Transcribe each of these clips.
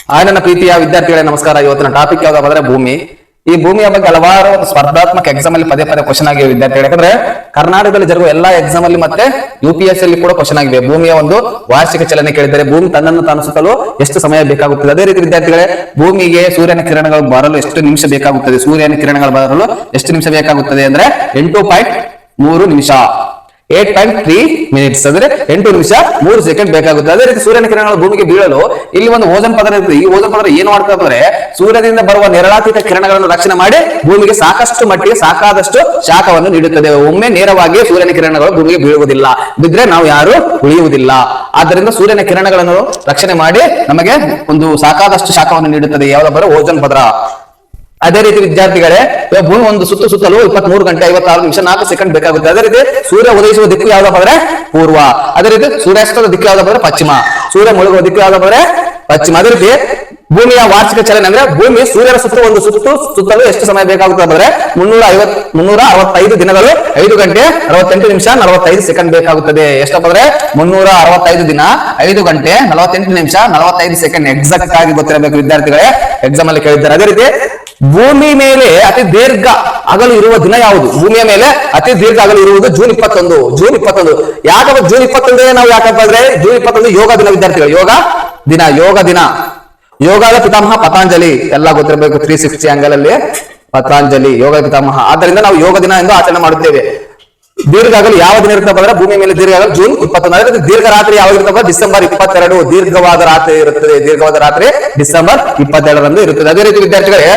ನನ್ನ ಪ್ರೀತಿಯ ವಿದ್ಯಾರ್ಥಿಗಳೇ ನಮಸ್ಕಾರ. ಇವತ್ತಿನ ಟಾಪಿಕ್ ಯಾವ್ದಾದ್ರೆ ಭೂಮಿ. ಈ ಭೂಮಿಯ ಬಗ್ಗೆ ಹಲವಾರು ಸ್ಪರ್ಧಾತ್ಮಕ ಎಕ್ಸಾಮ್ ಅಲ್ಲಿ ಪದೇ ಪದೇ ಕ್ವಶನ್ ಆಗಿವೆ ವಿದ್ಯಾರ್ಥಿಗಳು. ಯಾಕಂದ್ರೆ ಕರ್ನಾಟಕದಲ್ಲಿ ಜರುಗುವ ಎಲ್ಲಾ ಎಕ್ಸಾಮ್ ಅಲ್ಲಿ ಮತ್ತೆ UPSC ಅಲ್ಲಿ ಕೂಡ ಕ್ವಶನ್ ಆಗಿವೆ. ಭೂಮಿಯ ಒಂದು ವಾರ್ಷಿಕ ಚಲನೆ ಕೇಳಿದರೆ ಭೂಮಿ ತನ್ನನ್ನು ತಾನು ಸುತ್ತಲು ಎಷ್ಟು ಸಮಯ ಬೇಕಾಗುತ್ತದೆ. ಅದೇ ರೀತಿ ವಿದ್ಯಾರ್ಥಿಗಳೇ, ಭೂಮಿಗೆ ಸೂರ್ಯನ ಕಿರಣಗಳು ಬರಲು ಎಷ್ಟು ನಿಮಿಷ ಬೇಕಾಗುತ್ತದೆ. ಸೂರ್ಯನ ಕಿರಣಗಳು ಬರಲು ಎಷ್ಟು ನಿಮಿಷ ಬೇಕಾಗುತ್ತದೆ ಅಂದ್ರೆ 8.3 ನಿಮಿಷ, 8.3 ಮಿನಿಟ್ಸ್ ಅಂದ್ರೆ 8 ನಿಮಿಷ 3 ಸೆಕೆಂಡ್ ಬೇಕಾಗುತ್ತೆ. ಅದೇ ರೀತಿ ಸೂರ್ಯನ ಕಿರಣಗಳು ಭೂಮಿಗೆ ಬೀಳಲು ಇಲ್ಲಿ ಒಂದು ಓಜೋನ್ ಪದರ ಇರುತ್ತೆ. ಈ ಓಜೋನ್ ಪದರ ಏನು ಮಾಡ್ತದೆ ಅಂದ್ರೆ ಸೂರ್ಯದಿಂದ ಬರುವ ನೇರಳಾತೀತ ಕಿರಣಗಳನ್ನು ರಕ್ಷಣೆ ಮಾಡಿ ಭೂಮಿಗೆ ಸಾಕಷ್ಟು ಮಟ್ಟಿಗೆ ಸಾಕಾದಷ್ಟು ಶಾಖವನ್ನು ನೀಡುತ್ತದೆ. ಒಮ್ಮೆ ನೇರವಾಗಿ ಸೂರ್ಯನ ಕಿರಣಗಳು ಭೂಮಿಗೆ ಬೀಳುವುದಿಲ್ಲ, ಬಿದ್ರೆ ನಾವು ಯಾರು ಉಳಿಯುವುದಿಲ್ಲ. ಆದ್ದರಿಂದ ಸೂರ್ಯನ ಕಿರಣಗಳನ್ನು ರಕ್ಷಣೆ ಮಾಡಿ ನಮಗೆ ಒಂದು ಸಾಕಾದಷ್ಟು ಶಾಖವನ್ನು ನೀಡುತ್ತದೆ. ಯಾವ್ದಪ್ಪ ಓಜೋನ್ ಪದರ. ಅದೇ ರೀತಿ ವಿದ್ಯಾರ್ಥಿಗಳೇ, ಭೂಮಿ ಒಂದು ಸುತ್ತಲೂ 23 ಗಂಟೆ 56 ನಿಮಿಷ 4 ಸೆಕೆಂಡ್ ಬೇಕಾಗುತ್ತೆ. ಅದೇ ರೀತಿ ಸೂರ್ಯ ಉದಯಿಸುವ ದಿಕ್ಕು ಯಾವ್ದಪ್ಪ ಅಂದ್ರೆ ಪೂರ್ವ. ಅದೇ ರೀತಿ ಸೂರ್ಯಾಸ್ತದ ದಿಕ್ಕು ಯಾವ್ದಪ್ಪ ಅಂದ್ರೆ ಪಶ್ಚಿಮ. ಸೂರ್ಯ ಮುಳುಗುವ ದಿಕ್ಕು ಯಾವ್ದಪ್ಪ ಅಂದ್ರೆ ಪಶ್ಚಿಮ. ಅದೇ ರೀತಿ ಭೂಮಿಯ ವಾರ್ಷಿಕ ಚಲನೆ ಅಂದ್ರೆ ಭೂಮಿ ಸೂರ್ಯನ ಸುತ್ತಲೂ ಎಷ್ಟು ಸಮಯ ಬೇಕಾಗುತ್ತೆ ಅಂದ್ರೆ 365 ದಿನಗಳು 5 ಗಂಟೆ 68 ನಿಮಿಷ 45 ಸೆಕೆಂಡ್ ಬೇಕಾಗುತ್ತದೆ. ಎಷ್ಟಪ್ಪ ಅಂದ್ರೆ 365 ದಿನ 5 ಗಂಟೆ 48 ನಿಮಿಷ 45 ಸೆಕೆಂಡ್ ಎಕ್ಸಾಕ್ಟ್ ಆಗಿ ಗೊತ್ತಿರಬೇಕು ವಿದ್ಯಾರ್ಥಿಗಳೇ, ಎಕ್ಸಾಮ್ ಅಲ್ಲಿ ಕೇಳಿದ್ದಾರೆ. ಅದೇ ರೀತಿ ಭೂಮಿ ಮೇಲೆ ಅತಿ ದೀರ್ಘ ಹಗಲು ಇರುವ ದಿನ ಯಾವುದು? ಭೂಮಿಯ ಮೇಲೆ ಅತಿ ದೀರ್ಘ ಹಗಲು ಇರುವುದು ಜೂನ್ 21. ಜೂನ್ 21 ಯಾಕಪ್ಪ ಜೂನ್ 21 ನಾವು ಯಾಕಪ್ಪ ಅಂದ್ರೆ ಜೂನ್ 21 ಯೋಗ ದಿನ ವಿದ್ಯಾರ್ಥಿಗಳು. ಯೋಗ ದಿನ. ಯೋಗದ ಪಿತಾಮಹ ಪತಾಂಜಲಿ, ಎಲ್ಲ ಗೊತ್ತಿರಬೇಕು. 360 ಆಂಗಲ್ ಅಲ್ಲಿ ಪತಾಂಜಲಿ ಯೋಗ ಪಿತಾಮಹ. ಆದ್ದರಿಂದ ನಾವು ಯೋಗ ದಿನ ಎಂದು ಆಚರಣೆ ಮಾಡುತ್ತೇವೆ. ದೀರ್ಘ ಹಗಲು ಯಾವ ದಿನ ಇರ್ತಪ್ಪ ಅಂದ್ರೆ ಭೂಮಿ ಮೇಲೆ ದೀರ್ಘ ಹಗಲು ಜೂನ್ 21. ಅದೇ ದೀರ್ಘ ರಾತ್ರಿ ಯಾವಾಗ ಇರ್ತಪ್ಪ? ಡಿಸೆಂಬರ್ 22 ದೀರ್ಘವಾದ ರಾತ್ರಿ ಇರುತ್ತದೆ. ದೀರ್ಘವಾದ ರಾತ್ರಿ ಡಿಸೆಂಬರ್ 22ರಂದು ಇರುತ್ತದೆ. ಅದೇ ರೀತಿ ವಿದ್ಯಾರ್ಥಿಗಳೇ,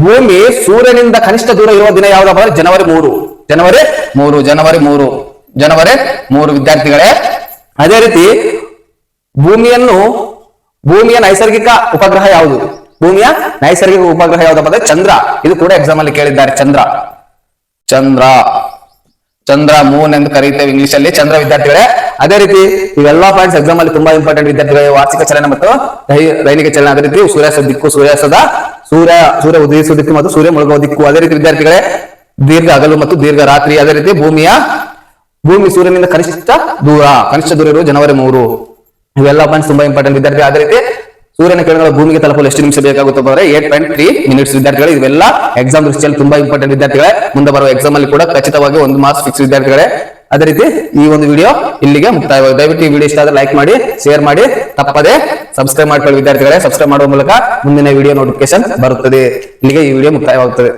ಭೂಮಿ ಸೂರ್ಯನಿಂದ ಕನಿಷ್ಠ ದೂರ ಇರುವ ದಿನ ಯಾವ್ದಪ್ಪ ಅಂದ್ರೆ ಜನವರಿ 3 ವಿದ್ಯಾರ್ಥಿಗಳೇ. ಅದೇ ರೀತಿ ಭೂಮಿಯ ನೈಸರ್ಗಿಕ ಉಪಗ್ರಹ ಯಾವುದು? ಭೂಮಿಯ ನೈಸರ್ಗಿಕ ಉಪಗ್ರಹ ಯಾವ್ದಪ್ಪ ಅಂದ್ರೆ ಚಂದ್ರ. ಇದು ಕೂಡ ಎಕ್ಸಾಮ್ ಅಲ್ಲಿ ಕೇಳಿದ್ದಾರೆ. ಚಂದ್ರ ಮೂನ್ ಎಂದು ಕರೆಯುತ್ತೇವೆ ಇಂಗ್ಲಿಷ್ ಅಲ್ಲಿ ಚಂದ್ರ ವಿದ್ಯಾರ್ಥಿಗಳೇ. ಅದೇ ರೀತಿ ಇವೆಲ್ಲಾ ಪಾಯಿಂಟ್ಸ್ ಎಕ್ಸಾಮ್ ಅಲ್ಲಿ ತುಂಬಾ ಇಂಪಾರ್ಟೆಂಟ್ ವಿದ್ಯಾರ್ಥಿಗಳೇ. ವಾರ್ಷಿಕ ಚಲನೆ ಮತ್ತು ದೈನಿಕ ಚಲನೆ, ಅದೇ ರೀತಿ ಸೂರ್ಯಾಸ್ತದ ದಿಕ್ಕು, ಸೂರ್ಯ ಉದಯಿಸುವ ದಿಕ್ಕು ಮತ್ತು ಸೂರ್ಯ ಮುಳುಗುವ ದಿಕ್ಕು. ಅದೇ ರೀತಿ ವಿದ್ಯಾರ್ಥಿಗಳೇ, ದೀರ್ಘ ಹಗಲು ಮತ್ತು ದೀರ್ಘ ರಾತ್ರಿ. ಅದೇ ರೀತಿ ಭೂಮಿ ಸೂರ್ಯನಿಂದ ಕನಿಷ್ಠ ದೂರ ಇರುವ ಜನವರಿ 3. ಇವೆಲ್ಲ ಪಾಯಿಂಟ್ಸ್ ತುಂಬಾ ಇಂಪಾರ್ಟೆಂಟ್ ವಿದ್ಯಾರ್ಥಿ. ಅದೇ ರೀತಿ ಸೂರ್ಯನ ಕಿರಣಗಳು ಭೂಮಿಗೆ ತಲುಪಲು ಎಷ್ಟು ನಿಮಿಷ ಬೇಕಾಗುತ್ತೆ ಅಂದ್ರೆ 8.3 ಮಿನಿಟ್ಸ್ ವಿದ್ಯಾರ್ಥಿಗಳೇ. ಇವೆಲ್ಲ ಎಕ್ಸಾಮ್ ದೃಷ್ಟಿಯಲ್ಲಿ ತುಂಬಾ ಇಂಪಾರ್ಟೆಂಟ್ ವಿದ್ಯಾರ್ಥಿಗಳೇ. ಮುಂದೆ ಬರುವ ಎಕ್ಸಾಮ್ ಅಲ್ಲಿ ಕೂಡ ಖಚಿತವಾಗಿ 1 ಮಾರ್ಕ್ಸ್ ಫಿಕ್ಸ್ ವಿದ್ಯಾರ್ಥಿಗಳೇ. ಅದೇ ರೀತಿ ಈ ಒಂದು ವಿಡಿಯೋ ಇಲ್ಲಿಗೆ ಮುಕ್ತಾಯವಾಗಿದೆ. ದಯವಿಟ್ಟು ಈ ವಿಡಿಯೋ ಇಷ್ಟ ಆದ್ರೆ ಲೈಕ್ ಮಾಡಿ, ಶೇರ್ ಮಾಡಿ, ತಪ್ಪದೆ ಸಬ್ಸ್ಕ್ರೈಬ್ ಮಾಡ್ಕೊಳ್ಳಿ ವಿದ್ಯಾರ್ಥಿಗಳೇ. ಸಬ್ಸ್ಕ್ರೈಬ್ ಮಾಡುವ ಮೂಲಕ ಮುಂದಿನ ವಿಡಿಯೋ ನೋಟಿಫಿಕೇಶನ್ ಬರುತ್ತದೆ. ಇಲ್ಲಿಗೆ ಈ ವಿಡಿಯೋ ಮುಕ್ತಾಯವಾಗುತ್ತದೆ.